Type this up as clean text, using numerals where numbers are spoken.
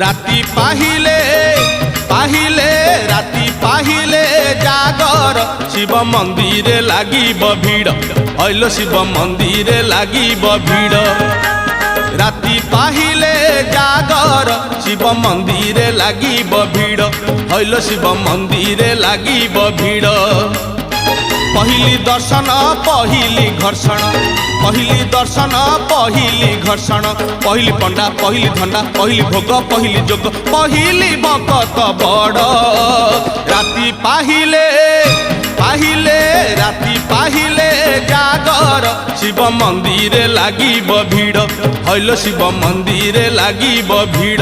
राति पाहिले पाहिले राति पाहिले जागर शिव मंदिर लागिब भीड़ हइलो शिव मंदिर लागिब भीड़ राति पाहिले जागर शिव मंदिर लागिब भीड़ हइलो शिव मंदिर लागिब भीड़ पहिली दर्शन पहिली घर्षण पहिली दर्शन पहिली घर्षण पहिली पंडा पहिली धंडा पहिली भोग पहिली जोग पहिली भक्त बड़ राति पाहिले पाहिले राति पाहिले जागर शिव मंदिर लागिब भीड़ हइलो शिव मंदिर लागिब भीड़।